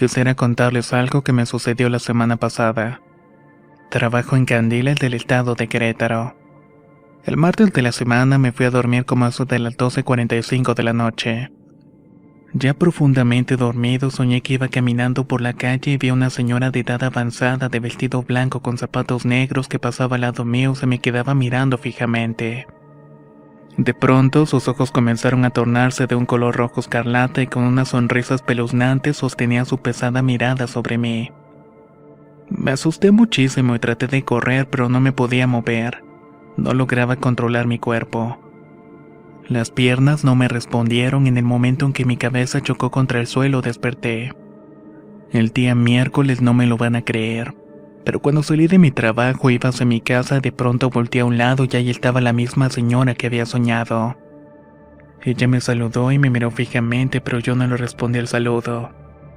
Quisiera contarles algo que me sucedió la semana pasada. Trabajo en Candiles del estado de Querétaro. El martes de la semana me fui a dormir como a eso de las 12:45 de la noche. Ya profundamente dormido soñé que iba caminando por la calle y vi a una señora de edad avanzada de vestido blanco con zapatos negros que pasaba al lado mío y se me quedaba mirando fijamente. De pronto sus ojos comenzaron a tornarse de un color rojo escarlata y con unas sonrisas espeluznantes sostenía su pesada mirada sobre mí. Me asusté muchísimo y traté de correr, pero no me podía mover. No lograba controlar mi cuerpo. Las piernas no me respondieron y en el momento en que mi cabeza chocó contra el suelo desperté. El día miércoles no me lo van a creer, pero cuando salí de mi trabajo e iba hacia mi casa, de pronto volteé a un lado y ahí estaba la misma señora que había soñado. Ella me saludó y me miró fijamente, pero yo no le respondí al saludo.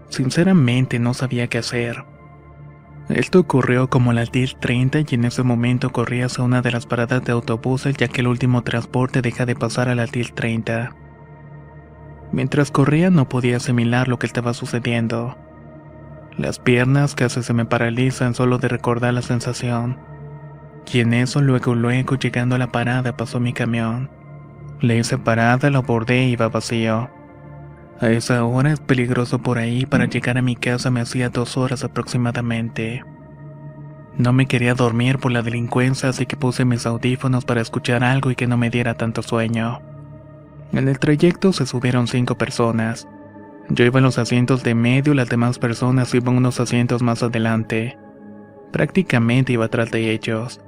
Sinceramente no sabía qué hacer. Esto ocurrió como a las 10:30 y en ese momento corrí hacia una de las paradas de autobuses, ya que el último transporte deja de pasar a las 10:30. Mientras corría no podía asimilar lo que estaba sucediendo. Las piernas casi se me paralizan solo de recordar la sensación. Y en eso luego llegando a la parada pasó mi camión. Le hice parada, lo abordé y iba vacío. A esa hora es peligroso por ahí, para llegar a mi casa me hacía 2 horas aproximadamente. No me quería dormir por la delincuencia, así que puse mis audífonos para escuchar algo y que no me diera tanto sueño. En el trayecto se subieron 5 personas. Yo iba en los asientos de medio y las demás personas iban unos asientos más adelante. Prácticamente iba atrás de ellos.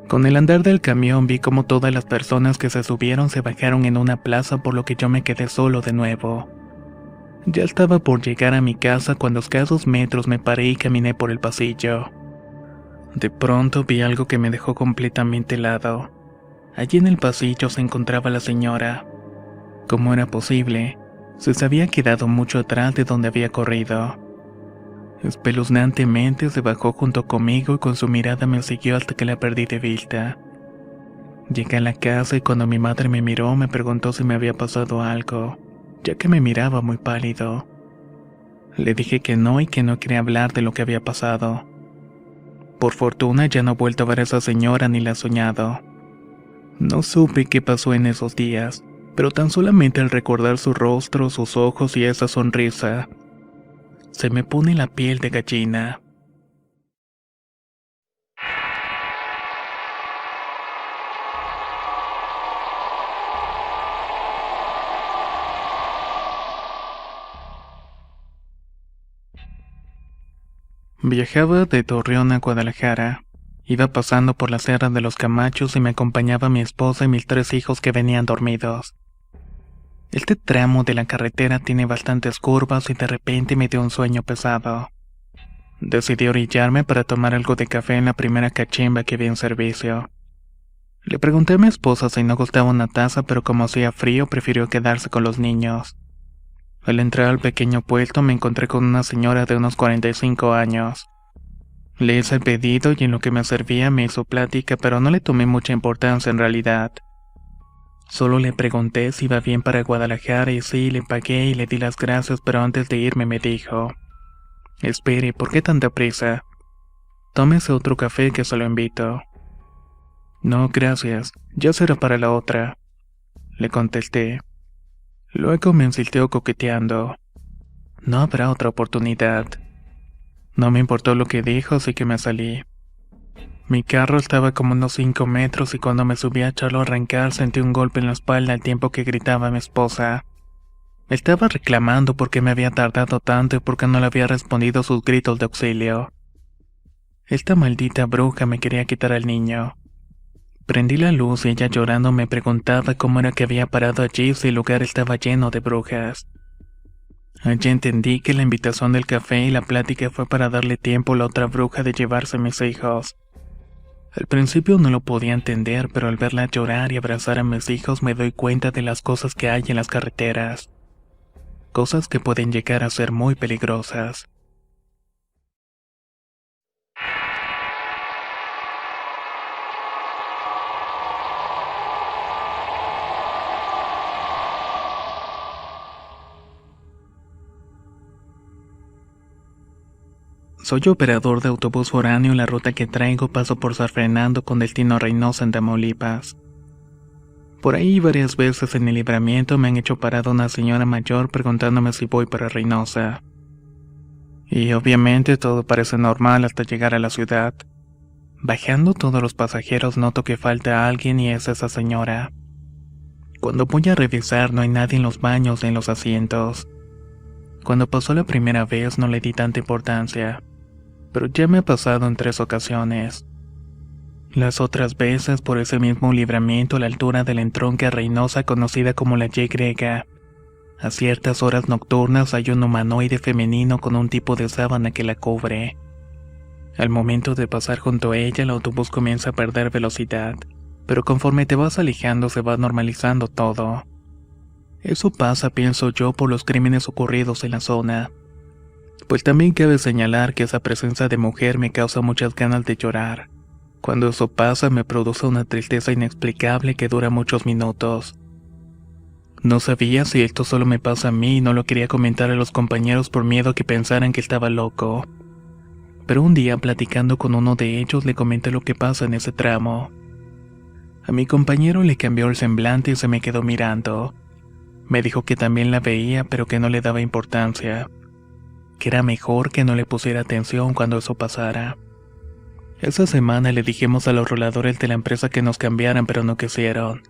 Con el andar del camión vi como todas las personas que se subieron se bajaron en una plaza, por lo que yo me quedé solo de nuevo. Ya estaba por llegar a mi casa cuando a escasos metros me paré y caminé por el pasillo. De pronto vi algo que me dejó completamente helado. Allí en el pasillo se encontraba la señora. ¿Cómo era posible? Se había quedado mucho atrás de donde había corrido. Espeluznantemente se bajó junto conmigo y con su mirada me siguió hasta que la perdí de vista. Llegué a la casa y cuando mi madre me miró me preguntó si me había pasado algo, ya que me miraba muy pálido. Le dije que no y que no quería hablar de lo que había pasado. Por fortuna ya no he vuelto a ver a esa señora ni la he soñado. No supe qué pasó en esos días, pero tan solamente al recordar su rostro, sus ojos y esa sonrisa, se me pone la piel de gallina. Viajaba de Torreón a Guadalajara. Iba pasando por la Sierra de los Camachos y me acompañaba mi esposa y mis 3 hijos que venían dormidos. Este tramo de la carretera tiene bastantes curvas y de repente me dio un sueño pesado. Decidí orillarme para tomar algo de café en la primera cachimba que vi en servicio. Le pregunté a mi esposa si no gustaba una taza, pero como hacía frío prefirió quedarse con los niños. Al entrar al pequeño puesto me encontré con una señora de unos 45 años. Le hice el pedido y en lo que me servía me hizo plática, pero no le tomé mucha importancia en realidad. Solo le pregunté si iba bien para Guadalajara y sí, le pagué y le di las gracias, pero antes de irme me dijo: «Espere, ¿por qué tanta prisa? Tómese otro café que se lo invito». «No, gracias, ya será para la otra», le contesté. Luego me insistió coqueteando: «No habrá otra oportunidad». No me importó lo que dijo, así que me salí. Mi carro estaba como unos 5 metros y cuando me subí a echarlo a arrancar sentí un golpe en la espalda al tiempo que gritaba a mi esposa. Me estaba reclamando por qué me había tardado tanto y por qué no le había respondido sus gritos de auxilio. Esta maldita bruja me quería quitar al niño. Prendí la luz y ella llorando me preguntaba cómo era que había parado allí si el lugar estaba lleno de brujas. Allí entendí que la invitación del café y la plática fue para darle tiempo a la otra bruja de llevarse a mis hijos. Al principio no lo podía entender, pero al verla llorar y abrazar a mis hijos me doy cuenta de las cosas que hay en las carreteras. Cosas que pueden llegar a ser muy peligrosas. Soy operador de autobús foráneo y la ruta que traigo paso por San Fernando con destino a Reynosa en Tamaulipas. Por ahí varias veces en el Libramiento me han hecho parada una señora mayor preguntándome si voy para Reynosa. Y obviamente todo parece normal hasta llegar a la ciudad. Bajando todos los pasajeros noto que falta alguien y es esa señora. Cuando voy a revisar no hay nadie en los baños ni en los asientos. Cuando pasó la primera vez no le di tanta importancia, pero ya me ha pasado en 3 ocasiones. Las otras veces por ese mismo Libramiento a la altura del entronque Reynosa conocida como la Y. A ciertas horas nocturnas hay un humanoide femenino con un tipo de sábana que la cubre. Al momento de pasar junto a ella el autobús comienza a perder velocidad, pero conforme te vas alejando se va normalizando todo. Eso pasa, pienso yo, por los crímenes ocurridos en la zona. Pues también cabe señalar que esa presencia de mujer me causa muchas ganas de llorar. Cuando eso pasa me produce una tristeza inexplicable que dura muchos minutos. No sabía si esto solo me pasa a mí y no lo quería comentar a los compañeros por miedo a que pensaran que estaba loco. Pero un día platicando con uno de ellos le comenté lo que pasa en ese tramo. A mi compañero le cambió el semblante y se me quedó mirando. Me dijo que también la veía pero que no le daba importancia. Que era mejor que no le pusiera atención cuando eso pasara. Esa semana le dijimos a los roladores de la empresa que nos cambiaran pero no quisieron.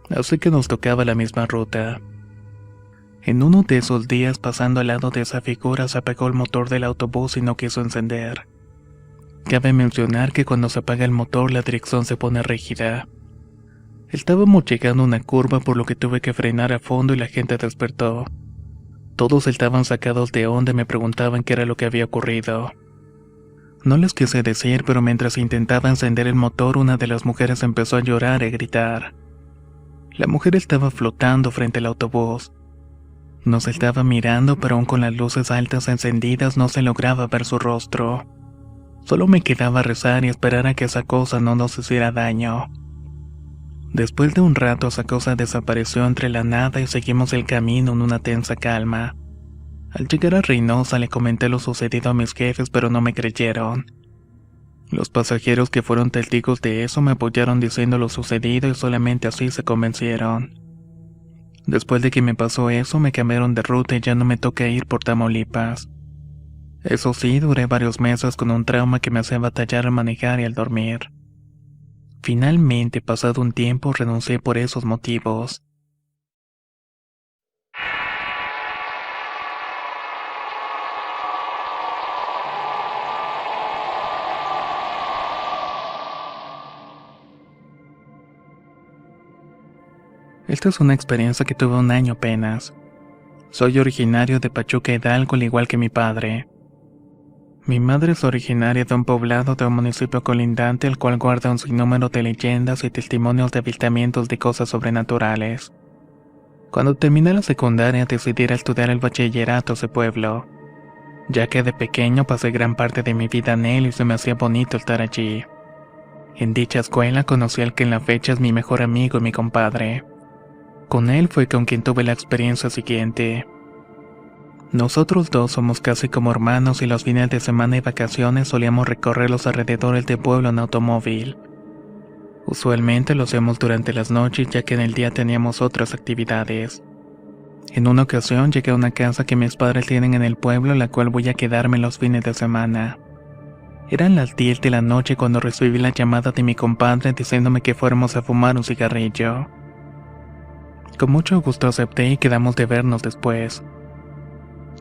Así que nos tocaba la misma ruta. En uno de esos días pasando al lado de esa figura se apagó el motor del autobús y no quiso encender. Cabe mencionar que cuando se apaga el motor la dirección se pone rígida. Estábamos llegando a una curva por lo que tuve que frenar a fondo y la gente despertó. Todos estaban sacados de onda y me preguntaban qué era lo que había ocurrido. No les quise decir, pero mientras intentaba encender el motor una de las mujeres empezó a llorar y a gritar. La mujer estaba flotando frente al autobús. Nos estaba mirando, pero aún con las luces altas encendidas no se lograba ver su rostro. Solo me quedaba rezar y esperar a que esa cosa no nos hiciera daño. Después de un rato esa cosa desapareció entre la nada y seguimos el camino en una tensa calma. Al llegar a Reynosa le comenté lo sucedido a mis jefes, pero no me creyeron. Los pasajeros que fueron testigos de eso me apoyaron diciendo lo sucedido y solamente así se convencieron. Después de que me pasó eso me cambiaron de ruta y ya no me toca ir por Tamaulipas. Eso sí, duré varios meses con un trauma que me hacía batallar al manejar y al dormir. Finalmente, pasado un tiempo, renuncié por esos motivos. Esta es una experiencia que tuve un año apenas. Soy originario de Pachuca Hidalgo al igual que mi padre. Mi madre es originaria de un poblado de un municipio colindante el cual guarda un sinnúmero de leyendas y testimonios de avistamientos de cosas sobrenaturales. Cuando terminé la secundaria decidí ir a estudiar el bachillerato a ese pueblo, ya que de pequeño pasé gran parte de mi vida en él y se me hacía bonito estar allí. En dicha escuela conocí al que en la fecha es mi mejor amigo y mi compadre. Con él fue con quien tuve la experiencia siguiente. Nosotros dos somos casi como hermanos y los fines de semana y vacaciones solíamos recorrer los alrededores del pueblo en automóvil. Usualmente lo hacemos durante las noches ya que en el día teníamos otras actividades. En una ocasión llegué a una casa que mis padres tienen en el pueblo, la cual voy a quedarme los fines de semana. Eran las 10 de la noche cuando recibí la llamada de mi compadre diciéndome que fuéramos a fumar un cigarrillo. Con mucho gusto acepté y quedamos de vernos después.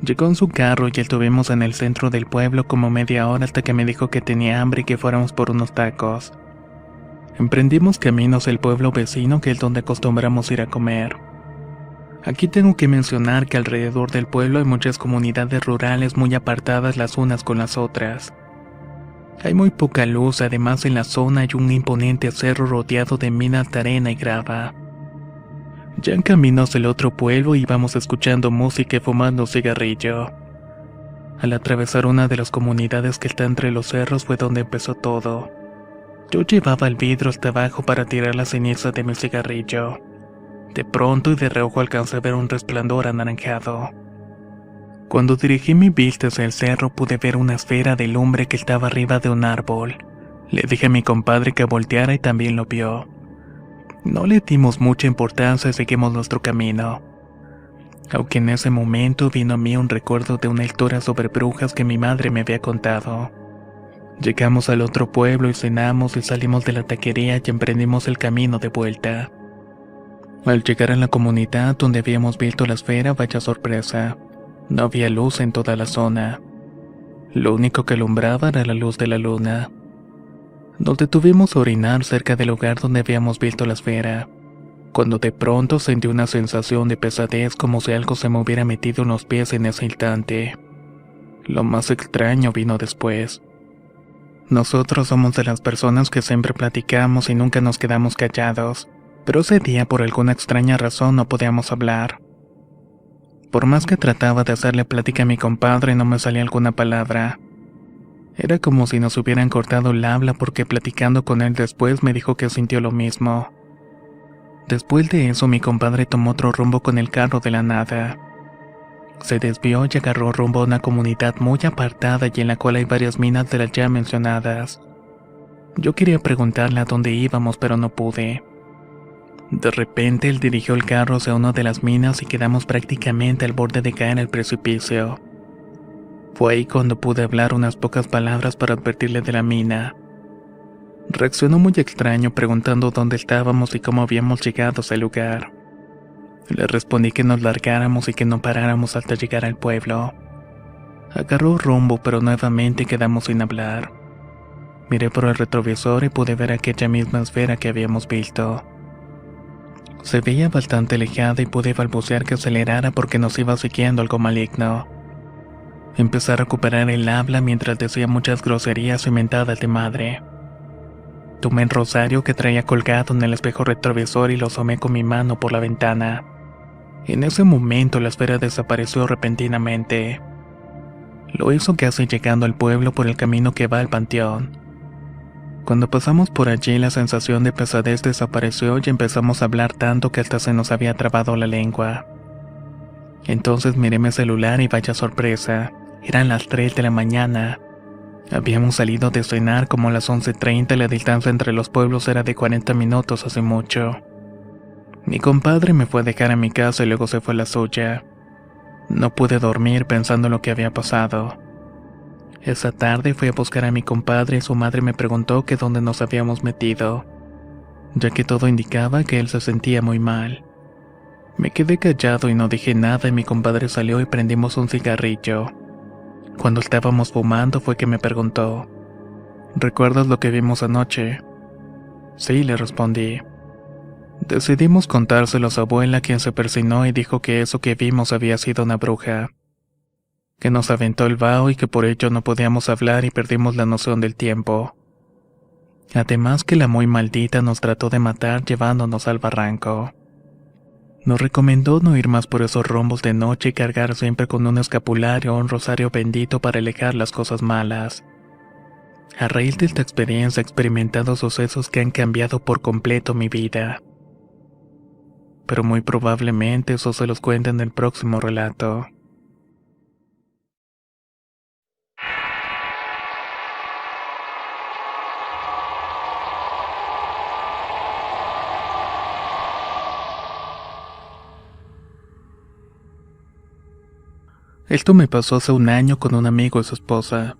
Llegó en su carro y estuvimos en el centro del pueblo como media hora hasta que me dijo que tenía hambre y que fuéramos por unos tacos. Emprendimos caminos al pueblo vecino que es donde acostumbramos ir a comer. Aquí tengo que mencionar que alrededor del pueblo hay muchas comunidades rurales muy apartadas las unas con las otras. Hay muy poca luz, además en la zona hay un imponente cerro rodeado de minas de arena y grava. Ya en camino hacia el otro pueblo íbamos escuchando música y fumando cigarrillo. Al atravesar una de las comunidades que está entre los cerros fue donde empezó todo. Yo llevaba el vidrio hasta abajo para tirar la ceniza de mi cigarrillo. De pronto y de reojo alcancé a ver un resplandor anaranjado. Cuando dirigí mi vista hacia el cerro pude ver una esfera de lumbre que estaba arriba de un árbol. Le dije a mi compadre que volteara y también lo vio. No le dimos mucha importancia y seguimos nuestro camino. Aunque en ese momento vino a mí un recuerdo de una historia sobre brujas que mi madre me había contado. Llegamos al otro pueblo y cenamos y salimos de la taquería y emprendimos el camino de vuelta. Al llegar a la comunidad donde habíamos visto la esfera, vaya sorpresa. No había luz en toda la zona. Lo único que alumbraba era la luz de la luna. Nos detuvimos a orinar cerca del lugar donde habíamos visto la esfera, cuando de pronto sentí una sensación de pesadez como si algo se me hubiera metido en los pies en ese instante. Lo más extraño vino después. Nosotros somos de las personas que siempre platicamos y nunca nos quedamos callados, pero ese día por alguna extraña razón no podíamos hablar. Por más que trataba de hacerle plática a mi compadre no me salía alguna palabra. Era como si nos hubieran cortado el habla porque platicando con él después me dijo que sintió lo mismo. Después de eso mi compadre tomó otro rumbo con el carro de la nada. Se desvió y agarró rumbo a una comunidad muy apartada y en la cual hay varias minas de las ya mencionadas. Yo quería preguntarle a dónde íbamos pero no pude. De repente él dirigió el carro hacia una de las minas y quedamos prácticamente al borde de caer al precipicio. Fue ahí cuando pude hablar unas pocas palabras para advertirle de la mina. Reaccionó muy extraño preguntando dónde estábamos y cómo habíamos llegado a ese lugar. Le respondí que nos largáramos y que no paráramos hasta llegar al pueblo. Agarró rumbo pero nuevamente quedamos sin hablar. Miré por el retrovisor y pude ver aquella misma esfera que habíamos visto. Se veía bastante alejada y pude balbucear que acelerara porque nos iba siguiendo algo maligno. Empecé a recuperar el habla mientras decía muchas groserías y mentadas de madre. Tomé el rosario que traía colgado en el espejo retrovisor y lo asomé con mi mano por la ventana. En ese momento la esfera desapareció repentinamente. Lo hizo casi llegando al pueblo por el camino que va al panteón. Cuando pasamos por allí la sensación de pesadez desapareció y empezamos a hablar tanto que hasta se nos había trabado la lengua. Entonces miré mi celular y vaya sorpresa. Eran las 3 de la mañana. Habíamos salido de cenar como a las 11:30 y la distancia entre los pueblos era de 40 minutos hace mucho. Mi compadre me fue a dejar a mi casa y luego se fue a la suya. No pude dormir pensando en lo que había pasado. Esa tarde fui a buscar a mi compadre y su madre me preguntó que dónde nos habíamos metido, ya que todo indicaba que él se sentía muy mal. Me quedé callado y no dije nada y mi compadre salió y prendimos un cigarrillo. Cuando estábamos fumando fue que me preguntó, ¿recuerdas lo que vimos anoche? Sí, le respondí. Decidimos contárselo a su abuela, quien se persinó y dijo que eso que vimos había sido una bruja, que nos aventó el vaho y que por ello no podíamos hablar y perdimos la noción del tiempo. Además que la muy maldita nos trató de matar llevándonos al barranco. Nos recomendó no ir más por esos rumbos de noche y cargar siempre con un escapulario o un rosario bendito para alejar las cosas malas. A raíz de esta experiencia he experimentado sucesos que han cambiado por completo mi vida. Pero muy probablemente eso se los cuente en el próximo relato. Esto me pasó hace un año con un amigo y su esposa.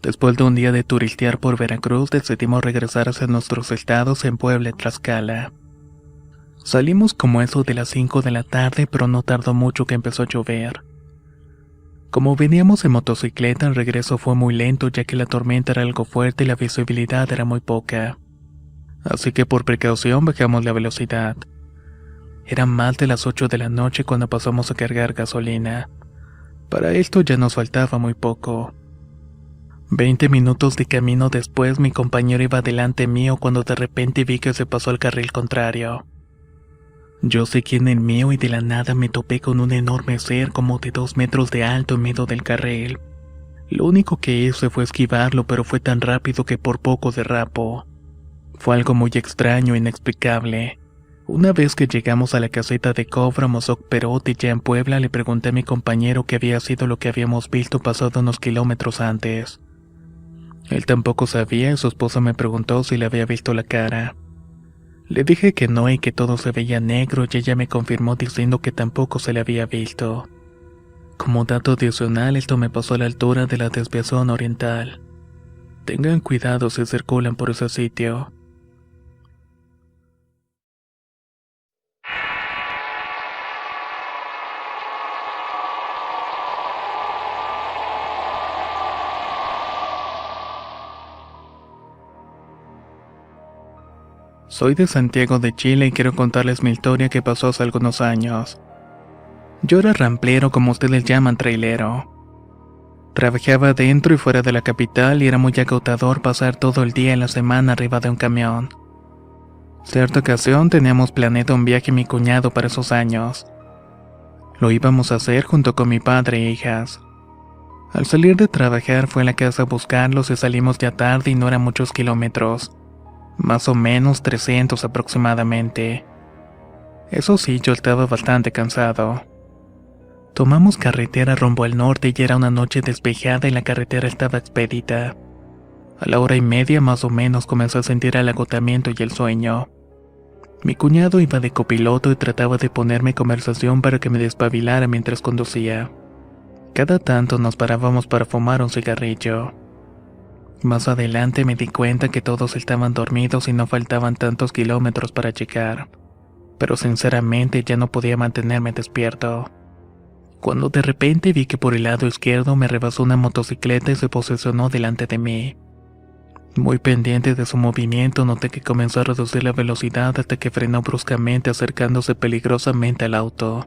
Después de un día de turistear por Veracruz, decidimos regresar hacia nuestros estados en Puebla y Tlaxcala. Salimos como eso de las 5 de la tarde, pero no tardó mucho que empezó a llover. Como veníamos en motocicleta, el regreso fue muy lento ya que la tormenta era algo fuerte y la visibilidad era muy poca. Así que por precaución bajamos la velocidad. Eran más de las 8 de la noche cuando pasamos a cargar gasolina. Para esto ya nos faltaba muy poco. 20 minutos de camino después mi compañero iba delante mío cuando de repente vi que se pasó al carril contrario. Yo seguí en el mío y de la nada me topé con un enorme ser como de 2 metros de alto en medio del carril. Lo único que hice fue esquivarlo, pero fue tan rápido que por poco derrapo. Fue algo muy extraño e inexplicable. Una vez que llegamos a la caseta de cobro Mozoc Perote ya en Puebla, le pregunté a mi compañero qué había sido lo que habíamos visto pasado unos kilómetros antes. Él tampoco sabía y su esposa me preguntó si le había visto la cara. Le dije que no y que todo se veía negro y ella me confirmó diciendo que tampoco se le había visto. Como dato adicional, esto me pasó a la altura de la desviación oriental. Tengan cuidado si circulan por ese sitio. Soy de Santiago de Chile y quiero contarles mi historia que pasó hace algunos años. Yo era ramplero, como ustedes llaman, trailero. Trabajaba dentro y fuera de la capital y era muy agotador pasar todo el día en la semana arriba de un camión. Cierta ocasión teníamos planeado un viaje mi cuñado para esos años. Lo íbamos a hacer junto con mi padre e hijas. Al salir de trabajar fue a la casa a buscarlos y salimos ya tarde y no eran muchos kilómetros. Más o menos 300 aproximadamente. Eso sí, yo estaba bastante cansado. Tomamos carretera rumbo al norte y era una noche despejada y la carretera estaba expedita. A la 1:30 más o menos comencé a sentir el agotamiento y el sueño. Mi cuñado iba de copiloto y trataba de ponerme conversación para que me despabilara mientras conducía. Cada tanto nos parábamos para fumar un cigarrillo. Más adelante me di cuenta que todos estaban dormidos y no faltaban tantos kilómetros para llegar, pero sinceramente ya no podía mantenerme despierto. Cuando de repente vi que por el lado izquierdo me rebasó una motocicleta y se posicionó delante de mí. Muy pendiente de su movimiento, noté que comenzó a reducir la velocidad hasta que frenó bruscamente acercándose peligrosamente al auto.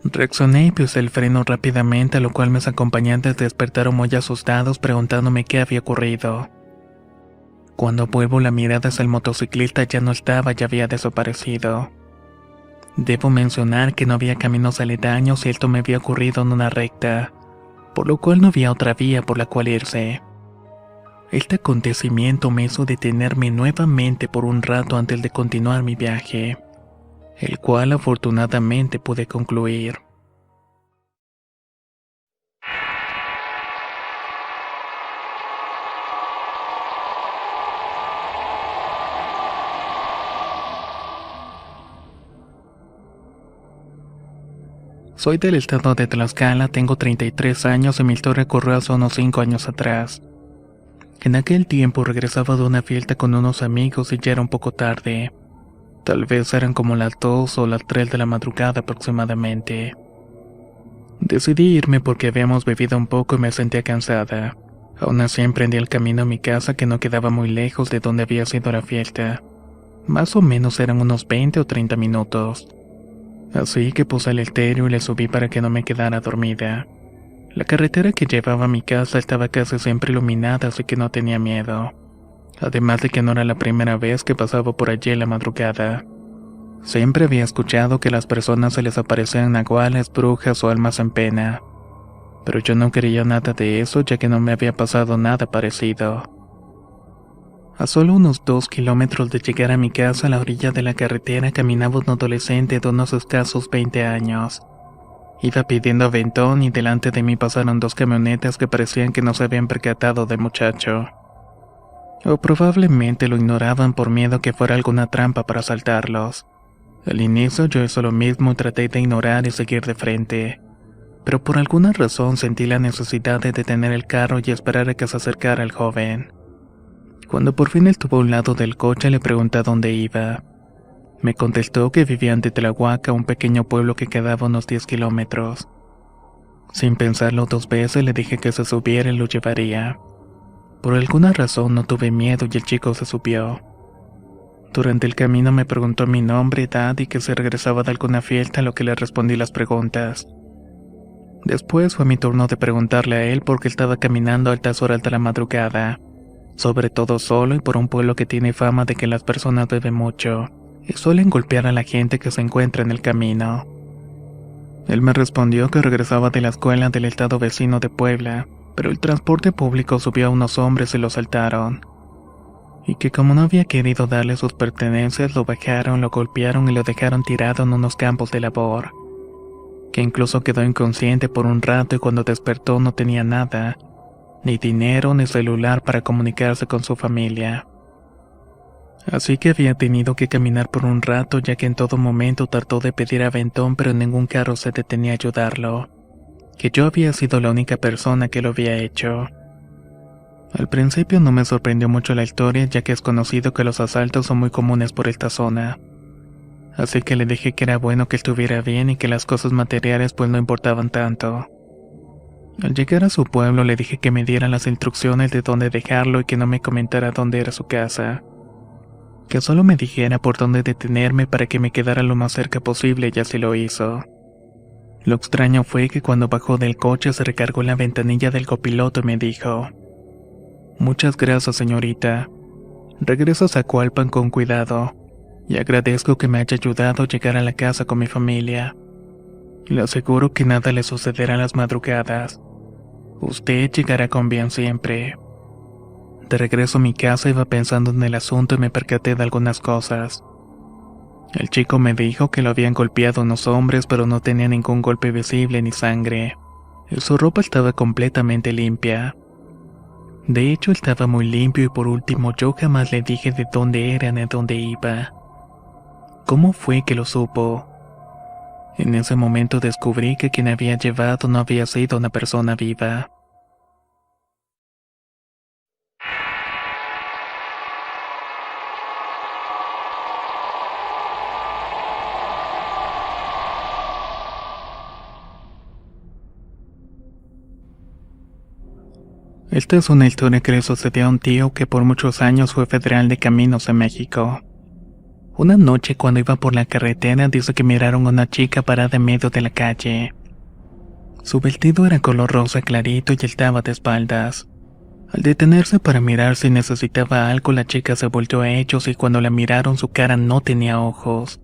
Reaccioné y pisé el freno rápidamente, a lo cual mis acompañantes despertaron muy asustados preguntándome qué había ocurrido. Cuando vuelvo la mirada hacia el motociclista ya no estaba, ya había desaparecido. Debo mencionar que no había caminos aledaños y esto me había ocurrido en una recta, por lo cual no había otra vía por la cual irse. Este acontecimiento me hizo detenerme nuevamente por un rato antes de continuar mi viaje, el cual afortunadamente pude concluir. Soy del estado de Tlaxcala, tengo 33 años y mi historia ocurrió hace unos 5 años atrás. En aquel tiempo regresaba de una fiesta con unos amigos y ya era un poco tarde. Tal vez eran como las 2 o las 3 de la madrugada aproximadamente. Decidí irme porque habíamos bebido un poco y me sentía cansada. Aún así emprendí el camino a mi casa, que no quedaba muy lejos de donde había sido la fiesta. Más o menos eran unos 20 o 30 minutos. Así que puse el estéreo y le subí para que no me quedara dormida. La carretera que llevaba a mi casa estaba casi siempre iluminada, así que no tenía miedo. Además de que no era la primera vez que pasaba por allí en la madrugada. Siempre había escuchado que a las personas se les aparecían nahuales, brujas o almas en pena. Pero yo no creía nada de eso, ya que no me había pasado nada parecido. A solo unos 2 kilómetros de llegar a mi casa, a la orilla de la carretera caminaba un adolescente de unos escasos 20 años. Iba pidiendo aventón y delante de mí pasaron 2 camionetas que parecían que no se habían percatado del muchacho. O probablemente lo ignoraban por miedo que fuera alguna trampa para asaltarlos. Al inicio yo hice lo mismo y traté de ignorar y seguir de frente. Pero por alguna razón sentí la necesidad de detener el carro y esperar a que se acercara el joven. Cuando por fin estuvo a un lado del coche le pregunté a dónde iba. Me contestó que vivía en Tlahuaca, un pequeño pueblo que quedaba a unos 10 kilómetros. Sin pensarlo 2 veces le dije que se subiera y lo llevaría. Por alguna razón no tuve miedo y el chico se subió. Durante el camino me preguntó mi nombre, edad y que si regresaba de alguna fiesta, a lo que le respondí las preguntas. Después fue mi turno de preguntarle a él por qué estaba caminando a altas horas de la madrugada, sobre todo solo y por un pueblo que tiene fama de que las personas beben mucho y suelen golpear a la gente que se encuentra en el camino. Él me respondió que regresaba de la escuela del estado vecino de Puebla, pero el transporte público subió a unos hombres y lo saltaron. y que como no había querido darle sus pertenencias, lo bajaron, lo golpearon y lo dejaron tirado en unos campos de labor, que incluso quedó inconsciente por un rato y cuando despertó no tenía nada, ni dinero ni celular para comunicarse con su familia. Así que había tenido que caminar por un rato ya que en todo momento trató de pedir aventón pero ningún carro se detenía a ayudarlo, que yo había sido la única persona que lo había hecho. Al principio no me sorprendió mucho la historia ya que es conocido que los asaltos son muy comunes por esta zona. Así que le dije que era bueno que estuviera bien y que las cosas materiales pues no importaban tanto. Al llegar a su pueblo le dije que me diera las instrucciones de dónde dejarlo y que no me comentara dónde era su casa. Que solo me dijera por dónde detenerme para que me quedara lo más cerca posible y así lo hizo. Lo extraño fue que cuando bajó del coche se recargó la ventanilla del copiloto y me dijo: «Muchas gracias, señorita. Regreso a Zacualpan con cuidado, y agradezco que me haya ayudado a llegar a la casa con mi familia. Le aseguro que nada le sucederá a las madrugadas. Usted llegará con bien siempre». De regreso a mi casa iba pensando en el asunto y me percaté de algunas cosas. El chico me dijo que lo habían golpeado unos hombres pero no tenía ningún golpe visible ni sangre, y su ropa estaba completamente limpia. De hecho estaba muy limpio y por último yo jamás le dije de dónde era ni a dónde iba. ¿Cómo fue que lo supo? En ese momento descubrí que quien había llevado no había sido una persona viva. Esta es una historia que le sucedió a un tío que por muchos años fue federal de caminos en México. Una noche cuando iba por la carretera dice que miraron a una chica parada en medio de la calle. Su vestido era color rosa clarito y estaba de espaldas. Al detenerse para mirar si necesitaba algo, la chica se volteó a ellos y cuando la miraron su cara no tenía ojos.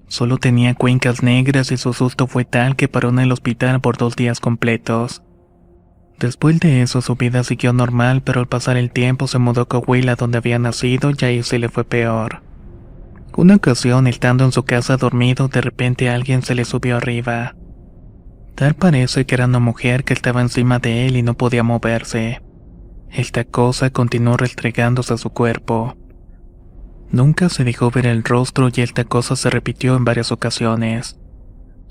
Solo tenía cuencas negras y su susto fue tal que paró en el hospital por 2 días completos. Después de eso su vida siguió normal, pero al pasar el tiempo se mudó a Coahuila donde había nacido y ahí se le fue peor. Una ocasión, estando en su casa dormido, de repente alguien se le subió arriba. Tal parece que era una mujer que estaba encima de él y no podía moverse. Esta cosa continuó restregándose a su cuerpo. Nunca se dejó ver el rostro y esta cosa se repitió en varias ocasiones.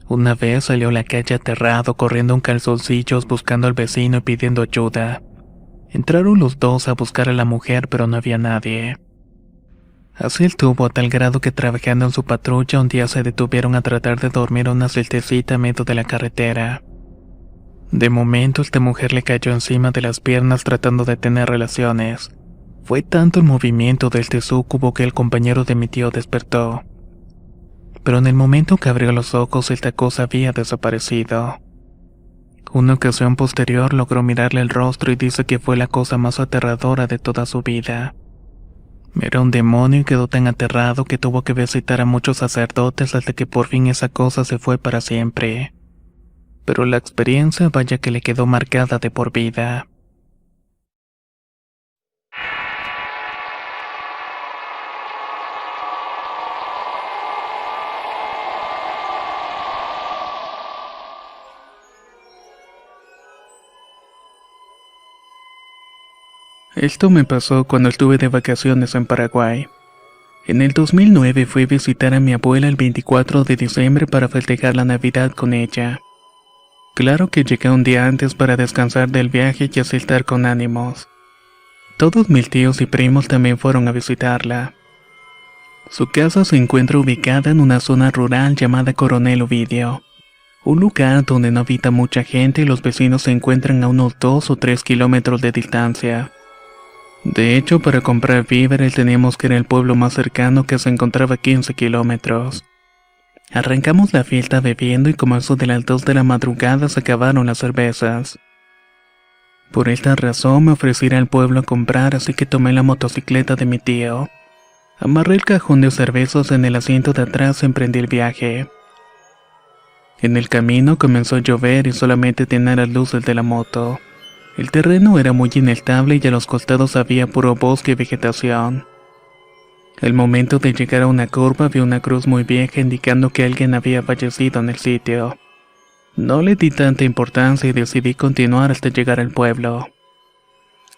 Una vez salió a la calle aterrado, corriendo en calzoncillos, buscando al vecino y pidiendo ayuda. Entraron los dos a buscar a la mujer, pero no había nadie. Así estuvo a tal grado que trabajando en su patrulla un día se detuvieron a tratar de dormir una siestecita a medio de la carretera. De momento esta mujer le cayó encima de las piernas tratando de tener relaciones. Fue tanto el movimiento del súcubo que el compañero de mi tío despertó. Pero en el momento que abrió los ojos esta cosa había desaparecido. Una ocasión posterior logró mirarle el rostro y dice que fue la cosa más aterradora de toda su vida. Era un demonio y quedó tan aterrado que tuvo que visitar a muchos sacerdotes hasta que por fin esa cosa se fue para siempre. Pero la experiencia vaya que le quedó marcada de por vida. Esto me pasó cuando estuve de vacaciones en Paraguay. En el 2009 fui a visitar a mi abuela el 24 de diciembre para festejar la Navidad con ella. Claro que llegué un día antes para descansar del viaje y así estar con ánimos. Todos mis tíos y primos también fueron a visitarla. Su casa se encuentra ubicada en una zona rural llamada Coronel Ovidio, un lugar donde no habita mucha gente y los vecinos se encuentran a unos 2 o 3 kilómetros de distancia. De hecho, para comprar víveres teníamos que ir al pueblo más cercano que se encontraba a 15 kilómetros. Arrancamos la fiesta bebiendo y como eso de las 2 de la madrugada se acabaron las cervezas. Por esta razón me ofrecí ir al pueblo a comprar, así que tomé la motocicleta de mi tío. Amarré el cajón de cervezas en el asiento de atrás y emprendí el viaje. En el camino comenzó a llover y solamente tenía las luces de la moto. El terreno era muy inestable y a los costados había puro bosque y vegetación. Al momento de llegar a una curva vi una cruz muy vieja indicando que alguien había fallecido en el sitio. No le di tanta importancia y decidí continuar hasta llegar al pueblo.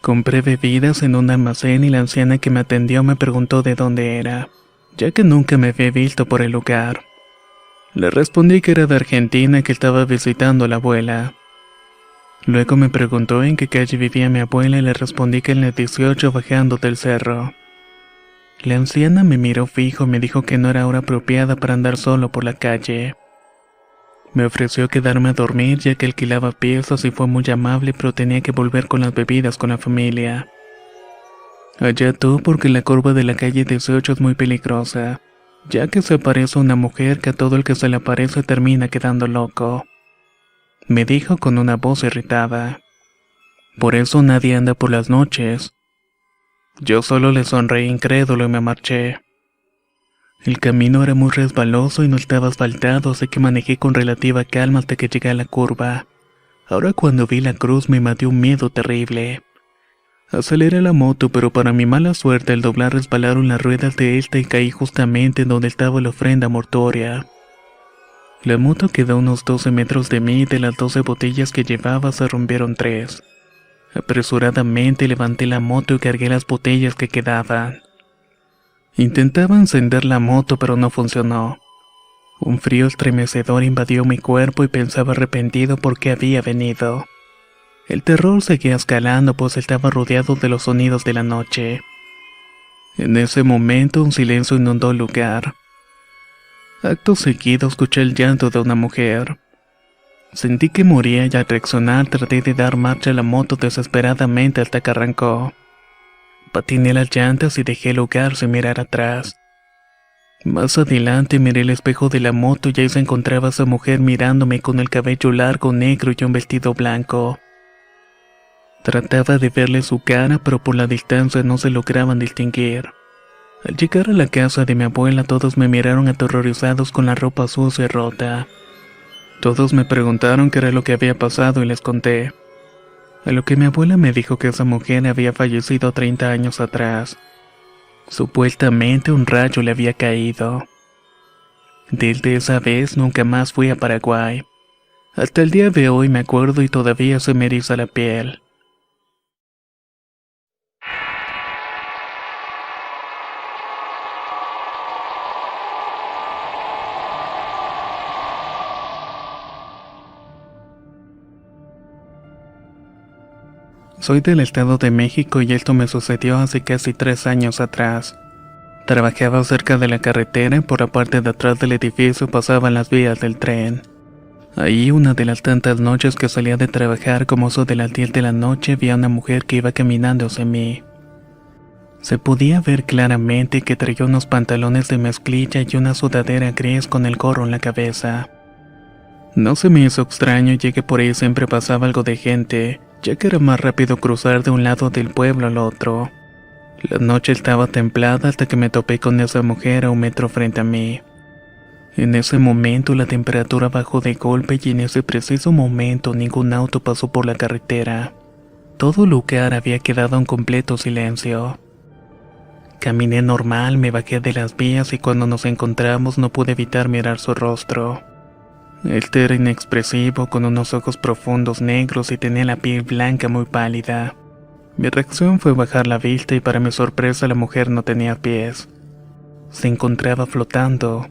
Compré bebidas en un almacén y la anciana que me atendió me preguntó de dónde era, ya que nunca me había visto por el lugar. Le respondí que era de Argentina y que estaba visitando a la abuela. Luego me preguntó en qué calle vivía mi abuela y le respondí que en la 18 bajando del cerro. La anciana me miró fijo y me dijo que no era hora apropiada para andar solo por la calle. Me ofreció quedarme a dormir ya que alquilaba piezas y fue muy amable, pero tenía que volver con las bebidas con la familia. Allá tú, porque la curva de la calle 18 es muy peligrosa, ya que se aparece una mujer que a todo el que se le aparece termina quedando loco. Me dijo con una voz irritada. Por eso nadie anda por las noches. Yo solo le sonreí incrédulo y me marché. El camino era muy resbaloso y no estaba asfaltado, así que manejé con relativa calma hasta que llegué a la curva. Ahora cuando vi la cruz me invadió un miedo terrible. Aceleré la moto, pero para mi mala suerte al doblar resbalaron las ruedas de esta y caí justamente en donde estaba la ofrenda mortuoria. La moto quedó a unos 12 metros de mí y de las 12 botellas que llevaba se rompieron 3. Apresuradamente levanté la moto y cargué las botellas que quedaban. Intentaba encender la moto pero no funcionó. Un frío estremecedor invadió mi cuerpo y pensaba arrepentido por qué había venido. El terror seguía escalando pues estaba rodeado de los sonidos de la noche. En ese momento un silencio inundó el lugar. Acto seguido escuché el llanto de una mujer. Sentí que moría y al reaccionar traté de dar marcha a la moto desesperadamente hasta que arrancó. Patiné las llantas y dejé el lugar sin mirar atrás. Más adelante miré el espejo de la moto y ahí se encontraba esa mujer mirándome con el cabello largo negro y un vestido blanco. Trataba de verle su cara, pero por la distancia no se lograban distinguir. Al llegar a la casa de mi abuela todos me miraron aterrorizados con la ropa sucia y rota. Todos me preguntaron qué era lo que había pasado y les conté. A lo que mi abuela me dijo que esa mujer había fallecido 30 años atrás. Supuestamente un rayo le había caído. Desde esa vez nunca más fui a Paraguay. Hasta el día de hoy me acuerdo y todavía se me eriza la piel. Soy del Estado de México y esto me sucedió hace casi 3 años atrás. Trabajaba cerca de la carretera y por la parte de atrás del edificio pasaban las vías del tren. Ahí una de las tantas noches que salía de trabajar como eso de las 10 de la noche vi a una mujer que iba caminando hacia mí. Se podía ver claramente que traía unos pantalones de mezclilla y una sudadera gris con el gorro en la cabeza. No se me hizo extraño ya que por ahí siempre pasaba algo de gente, ya que era más rápido cruzar de un lado del pueblo al otro. La noche estaba templada hasta que me topé con esa mujer a 1 metro frente a mí. En ese momento la temperatura bajó de golpe y en ese preciso momento ningún auto pasó por la carretera. Todo el lugar había quedado en completo silencio. Caminé normal, me bajé de las vías y cuando nos encontramos no pude evitar mirar su rostro. Este era inexpresivo, con unos ojos profundos negros y tenía la piel blanca muy pálida. Mi reacción fue bajar la vista y para mi sorpresa la mujer no tenía pies. Se encontraba flotando.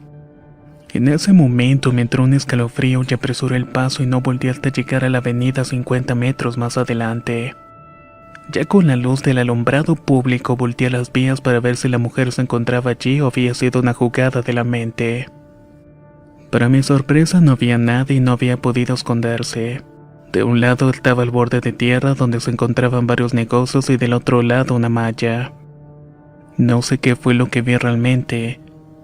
En ese momento me entró un escalofrío y apresuré el paso y no volví hasta llegar a la avenida 50 metros más adelante. Ya con la luz del alumbrado público volteé a las vías para ver si la mujer se encontraba allí o había sido una jugada de la mente. Para mi sorpresa no había nada y no había podido esconderse. De un lado estaba el borde de tierra donde se encontraban varios negocios y del otro lado una malla. No sé qué fue lo que vi realmente,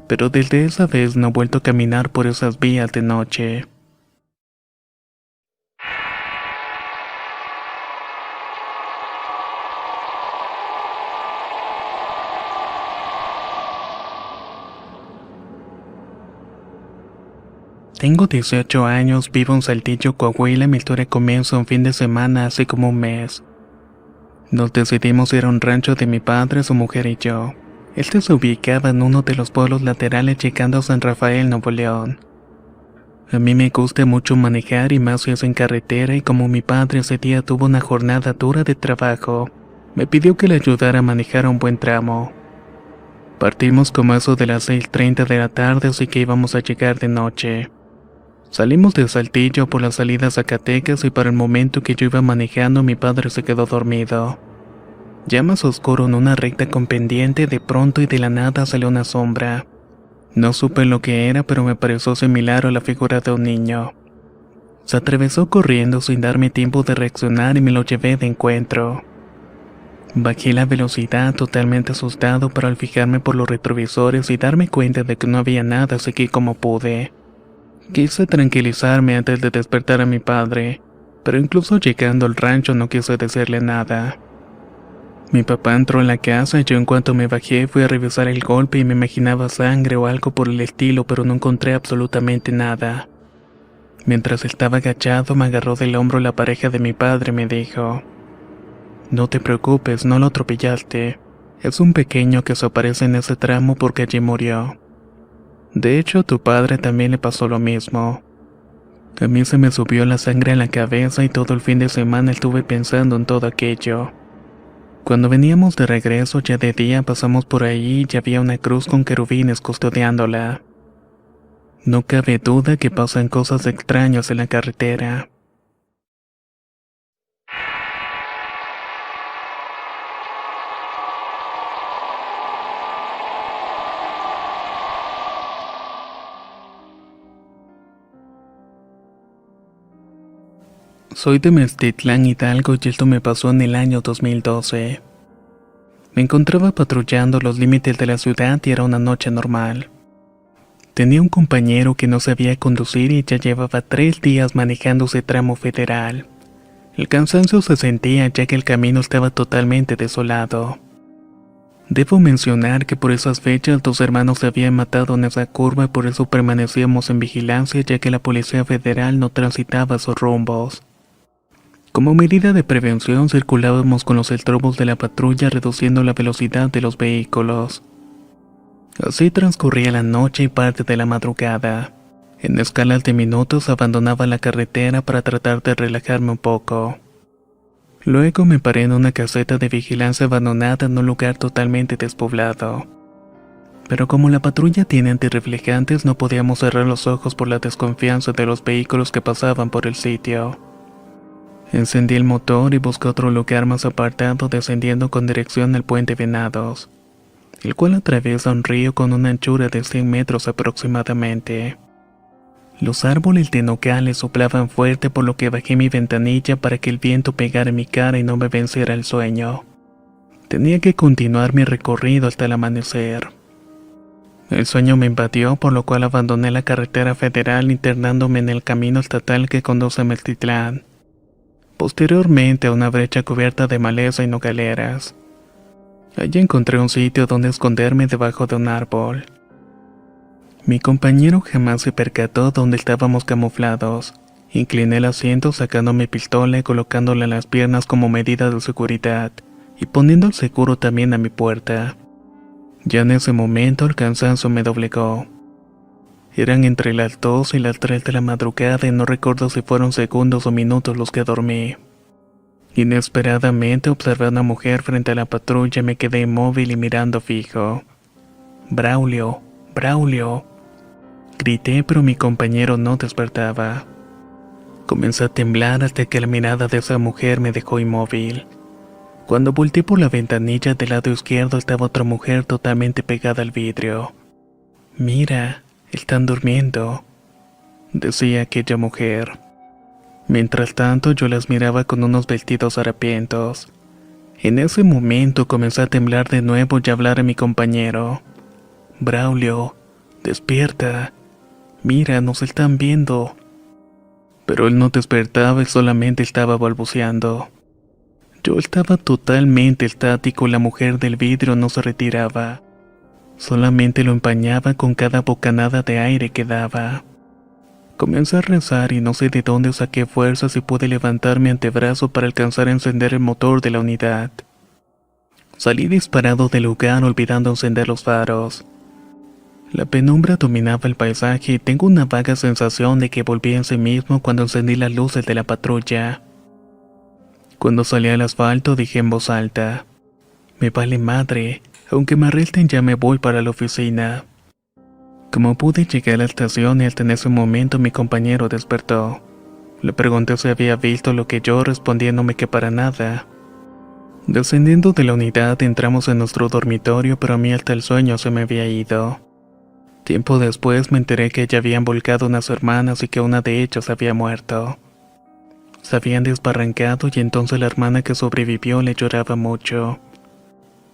pero desde esa vez no he vuelto a caminar por esas vías de noche. Tengo 18 años, vivo en Saltillo, Coahuila y mi historia comienza un fin de semana hace como un mes. Nos decidimos ir a un rancho de mi padre, su mujer y yo. Este se ubicaba en uno de los pueblos laterales llegando a San Rafael, Nuevo León. A mí me gusta mucho manejar y más si es en carretera, y como mi padre ese día tuvo una jornada dura de trabajo, me pidió que le ayudara a manejar un buen tramo. Partimos como eso de las 6:30 de la tarde, así que íbamos a llegar de noche. Salimos de Saltillo por la salida a Zacatecas y para el momento que yo iba manejando mi padre se quedó dormido. Ya más oscuro en una recta con pendiente, de pronto y de la nada salió una sombra. No supe lo que era, pero me pareció similar a la figura de un niño. Se atravesó corriendo sin darme tiempo de reaccionar y me lo llevé de encuentro. Bajé la velocidad totalmente asustado, pero al fijarme por los retrovisores y darme cuenta de que no había nada seguí como pude. Quise tranquilizarme antes de despertar a mi padre, pero incluso llegando al rancho no quise decirle nada. Mi papá entró en la casa y yo en cuanto me bajé fui a revisar el golpe y me imaginaba sangre o algo por el estilo, pero no encontré absolutamente nada. Mientras estaba agachado me agarró del hombro la pareja de mi padre y me dijo: "No te preocupes, no lo atropellaste. Es un pequeño que se aparece en ese tramo porque allí murió. De hecho, a tu padre también le pasó lo mismo". A mí se me subió la sangre a la cabeza y todo el fin de semana estuve pensando en todo aquello. Cuando veníamos de regreso ya de día pasamos por ahí y había una cruz con querubines custodiándola. No cabe duda que pasan cosas extrañas en la carretera. Soy de Meztitlán, Hidalgo, y esto me pasó en el año 2012. Me encontraba patrullando los límites de la ciudad y era una noche normal. Tenía un compañero que no sabía conducir y ya llevaba 3 días manejando ese tramo federal. El cansancio se sentía ya que el camino estaba totalmente desolado. Debo mencionar que por esas fechas 2 hermanos se habían matado en esa curva y por eso permanecíamos en vigilancia ya que la Policía Federal no transitaba esos rumbos. Como medida de prevención circulábamos con los estrobos de la patrulla reduciendo la velocidad de los vehículos. Así transcurría la noche y parte de la madrugada. En escalas de minutos abandonaba la carretera para tratar de relajarme un poco. Luego me paré en una caseta de vigilancia abandonada en un lugar totalmente despoblado. Pero como la patrulla tiene antirreflejantes no podíamos cerrar los ojos por la desconfianza de los vehículos que pasaban por el sitio. Encendí el motor y busqué otro lugar más apartado descendiendo con dirección al puente Venados, el cual atraviesa un río con una anchura de 100 metros aproximadamente. Los árboles de nogales soplaban fuerte por lo que bajé mi ventanilla para que el viento pegara en mi cara y no me venciera el sueño. Tenía que continuar mi recorrido hasta el amanecer. El sueño me invadió por lo cual abandoné la carretera federal internándome en el camino estatal que conduce a Meztitlán. Posteriormente a una brecha cubierta de maleza y nogaleras. Allí encontré un sitio donde esconderme debajo de un árbol. Mi compañero jamás se percató donde estábamos camuflados. Incliné el asiento sacando mi pistola y colocándola en las piernas como medida de seguridad, y poniendo el seguro también a mi puerta. Ya en ese momento el cansancio me doblegó. Eran entre las 2 y las 3 de la madrugada y no recuerdo si fueron segundos o minutos los que dormí. Inesperadamente observé a una mujer frente a la patrulla y me quedé inmóvil y mirando fijo. «Braulio, Braulio», grité, pero mi compañero no despertaba. Comencé a temblar hasta que la mirada de esa mujer me dejó inmóvil. Cuando volteé por la ventanilla del lado izquierdo estaba otra mujer totalmente pegada al vidrio. «Mira, están durmiendo», decía aquella mujer. Mientras tanto yo las miraba con unos vestidos harapientos. En ese momento comencé a temblar de nuevo y a hablar a mi compañero. «Braulio, despierta. Mira, nos están viendo». Pero él no despertaba y solamente estaba balbuceando. Yo estaba totalmente estático y la mujer del vidrio no se retiraba. Solamente lo empañaba con cada bocanada de aire que daba. Comencé a rezar y no sé de dónde saqué fuerzas y pude levantar mi antebrazo para alcanzar a encender el motor de la unidad. Salí disparado del lugar olvidando encender los faros. La penumbra dominaba el paisaje y tengo una vaga sensación de que volví en sí mismo cuando encendí las luces de la patrulla. Cuando salí al asfalto dije en voz alta: me vale madre, aunque me arresten ya me voy para la oficina. Como pude llegar a la estación y hasta en ese momento mi compañero despertó. Le pregunté si había visto lo que yo, respondiéndome que para nada. Descendiendo de la unidad entramos en nuestro dormitorio, pero a mí hasta el sueño se me había ido. Tiempo después me enteré que ya habían volcado unas hermanas y que una de ellas había muerto. Se habían desbarrancado y entonces la hermana que sobrevivió le lloraba mucho.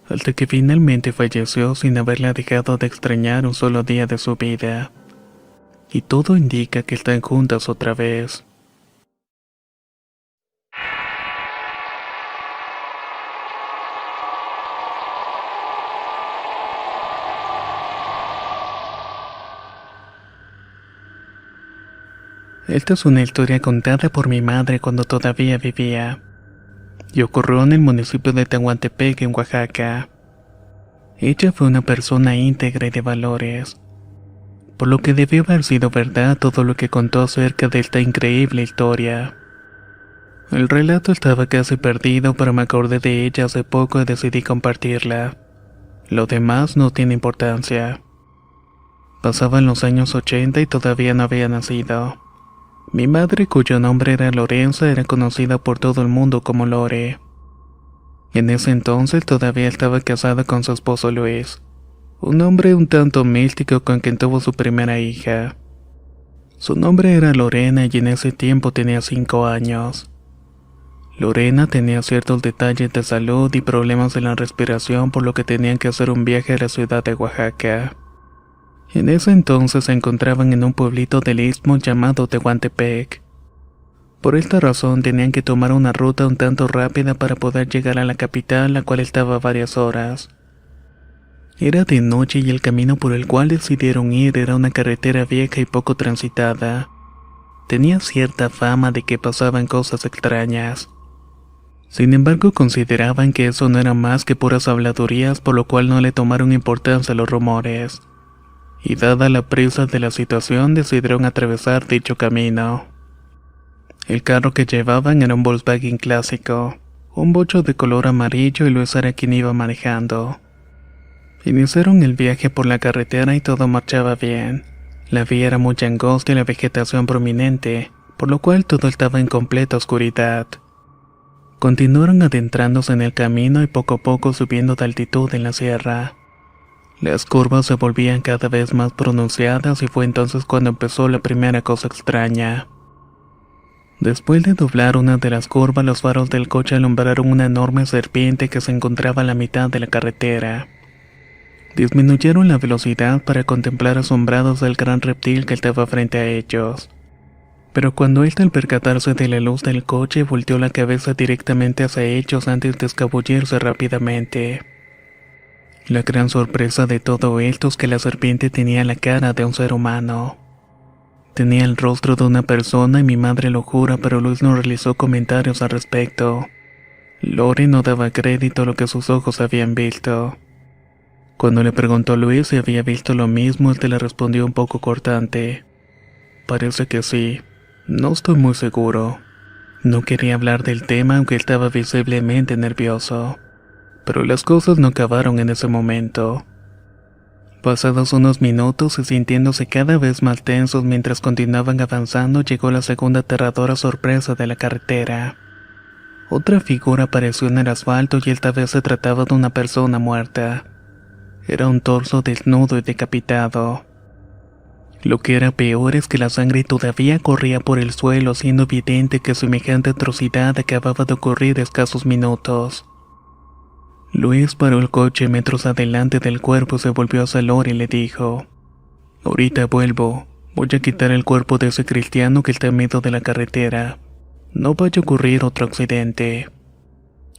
Hasta que finalmente falleció sin haberla dejado de extrañar un solo día de su vida. Y todo indica que están juntas otra vez. Esta es una historia contada por mi madre cuando todavía vivía, y ocurrió en el municipio de Tehuantepec, en Oaxaca. Ella fue una persona íntegra y de valores, por lo que debió haber sido verdad todo lo que contó acerca de esta increíble historia. El relato estaba casi perdido, pero me acordé de ella hace poco y decidí compartirla. Lo demás no tiene importancia. Pasaban los años 80 y todavía no había nacido. Mi madre, cuyo nombre era Lorenza, era conocida por todo el mundo como Lore. En ese entonces todavía estaba casada con su esposo Luis, un hombre un tanto místico con quien tuvo su primera hija. Su nombre era Lorena y en ese tiempo tenía 5 años. Lorena tenía ciertos detalles de salud y problemas de la respiración, por lo que tenían que hacer un viaje a la ciudad de Oaxaca. En ese entonces se encontraban en un pueblito del istmo llamado Tehuantepec. Por esta razón tenían que tomar una ruta un tanto rápida para poder llegar a la capital, la cual estaba a varias horas. Era de noche y el camino por el cual decidieron ir era una carretera vieja y poco transitada. Tenía cierta fama de que pasaban cosas extrañas. Sin embargo, consideraban que eso no era más que puras habladurías, por lo cual no le tomaron importancia a los rumores. Y dada la prisa de la situación, decidieron atravesar dicho camino. El carro que llevaban era un Volkswagen clásico, un bocho de color amarillo, y Luis era quien iba manejando. Iniciaron el viaje por la carretera y todo marchaba bien. La vía era muy angosta y la vegetación prominente, por lo cual todo estaba en completa oscuridad. Continuaron adentrándose en el camino y poco a poco subiendo de altitud en la sierra. Las curvas se volvían cada vez más pronunciadas y fue entonces cuando empezó la primera cosa extraña. Después de doblar una de las curvas, los faros del coche alumbraron una enorme serpiente que se encontraba a la mitad de la carretera. Disminuyeron la velocidad para contemplar asombrados el gran reptil que estaba frente a ellos. Pero cuando él, al percatarse de la luz del coche, volteó la cabeza directamente hacia ellos antes de escabullirse rápidamente. La gran sorpresa de todo esto es que la serpiente tenía la cara de un ser humano. Tenía el rostro de una persona y mi madre lo jura, pero Luis no realizó comentarios al respecto. Lore no daba crédito a lo que sus ojos habían visto. Cuando le preguntó a Luis si había visto lo mismo, él le respondió un poco cortante: parece que sí, no estoy muy seguro. No quería hablar del tema, aunque estaba visiblemente nervioso. Pero las cosas no acabaron en ese momento. Pasados unos minutos y sintiéndose cada vez más tensos mientras continuaban avanzando, llegó la segunda aterradora sorpresa de la carretera. Otra figura apareció en el asfalto y esta vez se trataba de una persona muerta. Era un torso desnudo y decapitado. Lo que era peor es que la sangre todavía corría por el suelo, siendo evidente que semejante atrocidad acababa de ocurrir escasos minutos. Luis paró el coche metros adelante del cuerpo, se volvió hacia Lore y le dijo: ahorita vuelvo, voy a quitar el cuerpo de ese cristiano que está en medio de la carretera. No vaya a ocurrir otro accidente.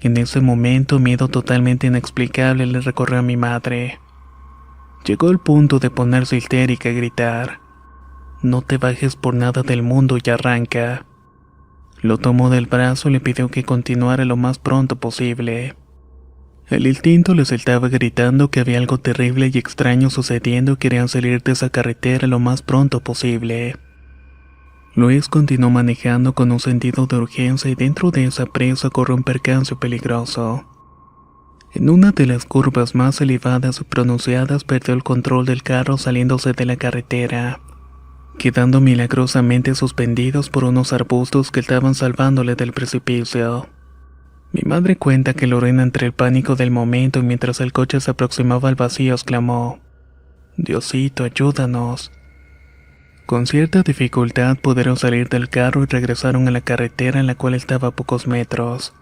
En ese momento, miedo totalmente inexplicable le recorrió a mi madre. Llegó el punto de ponerse histérica y gritar: no te bajes por nada del mundo y arranca. Lo tomó del brazo y le pidió que continuara lo más pronto posible. El instinto les estaba gritando que había algo terrible y extraño sucediendo y querían salir de esa carretera lo más pronto posible. Luis continuó manejando con un sentido de urgencia y dentro de esa presa corrió un percance peligroso. En una de las curvas más elevadas y pronunciadas perdió el control del carro saliéndose de la carretera, quedando milagrosamente suspendidos por unos arbustos que estaban salvándole del precipicio. Mi madre cuenta que Lorena, entre el pánico del momento y mientras el coche se aproximaba al vacío, exclamó: «Diosito, ayúdanos». Con cierta dificultad pudieron salir del carro y regresaron a la carretera en la cual estaba a pocos metros.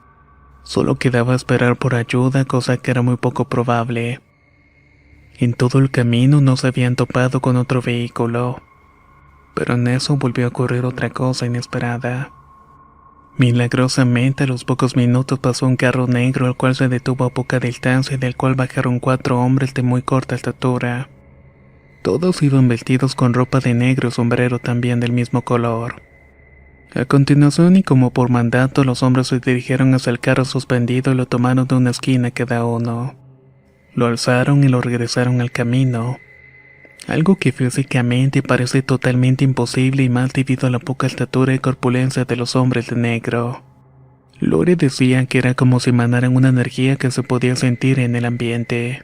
Solo quedaba esperar por ayuda, cosa que era muy poco probable. En todo el camino no se habían topado con otro vehículo, pero en eso volvió a ocurrir otra cosa inesperada. Milagrosamente a los pocos minutos pasó un carro negro el cual se detuvo a poca distancia y del cual bajaron 4 hombres de muy corta estatura. Todos iban vestidos con ropa de negro y sombrero también del mismo color. A continuación y como por mandato los hombres se dirigieron hacia el carro suspendido y lo tomaron de una esquina cada uno. Lo alzaron y lo regresaron al camino. Algo que físicamente parece totalmente imposible y más debido a la poca estatura y corpulencia de los hombres de negro. Lore decía que era como si emanaran una energía que se podía sentir en el ambiente.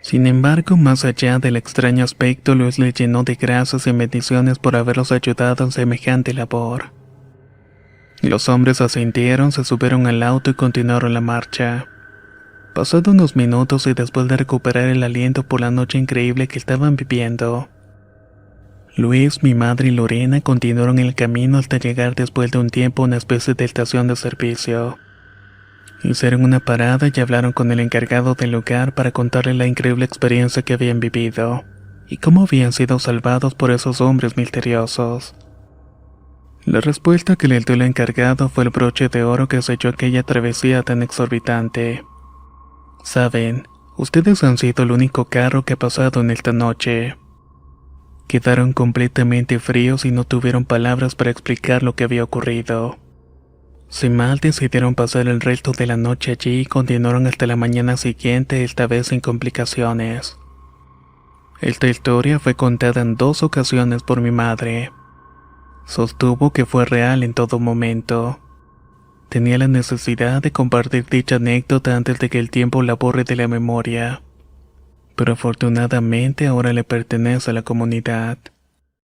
Sin embargo, más allá del extraño aspecto, Luis le llenó de gracias y bendiciones por haberlos ayudado en semejante labor. Los hombres asintieron, se subieron al auto y continuaron la marcha. Pasados unos minutos y después de recuperar el aliento por la noche increíble que estaban viviendo, Luis, mi madre y Lorena continuaron el camino hasta llegar después de un tiempo a una especie de estación de servicio. Hicieron una parada y hablaron con el encargado del lugar para contarle la increíble experiencia que habían vivido y cómo habían sido salvados por esos hombres misteriosos. La respuesta que le dio el encargado fue el broche de oro que selló aquella travesía tan exorbitante. Saben, ustedes han sido el único carro que ha pasado en esta noche. Quedaron completamente fríos y no tuvieron palabras para explicar lo que había ocurrido. Sin mal decidieron pasar el resto de la noche allí y continuaron hasta la mañana siguiente, esta vez sin complicaciones. Esta historia fue contada en 2 ocasiones por mi madre. Sostuvo que fue real en todo momento. Tenía la necesidad de compartir dicha anécdota antes de que el tiempo la borre de la memoria. Pero afortunadamente ahora le pertenece a la comunidad.